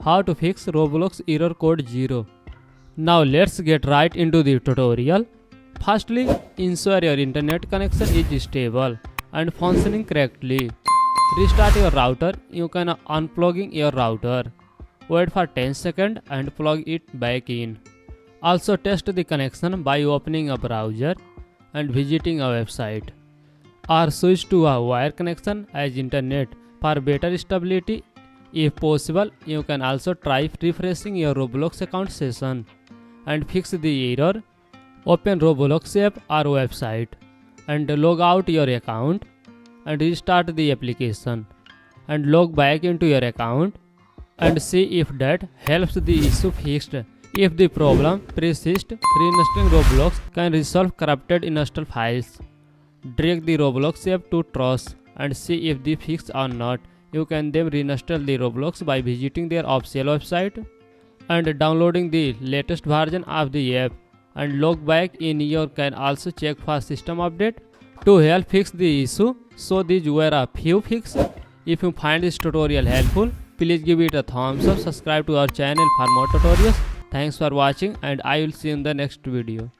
how to fix Roblox Error Code 0. Now let's get right into the tutorial. Firstly, ensure your internet connection is stable and functioning correctly. Restart your router. You can unplug your router. Wait for 10 seconds and plug it back in. Also test the connection by opening a browser and visiting a website. Or switch to a wire connection as internet for better stability. If possible, you can also try refreshing your Roblox account session and fix the error. Open Roblox app or website and log out your account and restart the application and log back into your account and see if that helps the issue fixed. If the problem persists, reinstalling Roblox can resolve corrupted install files. Drag the Roblox app to Trust and see if the fix or not. You can then reinstall the Roblox by visiting their official website and downloading the latest version of the app and log back in. You can also check for system update to help fix the issue. So these were a few fixes. If you find this tutorial helpful, please give it a thumbs up, subscribe to our channel for more tutorials. Thanks for watching and I will see you in the next video.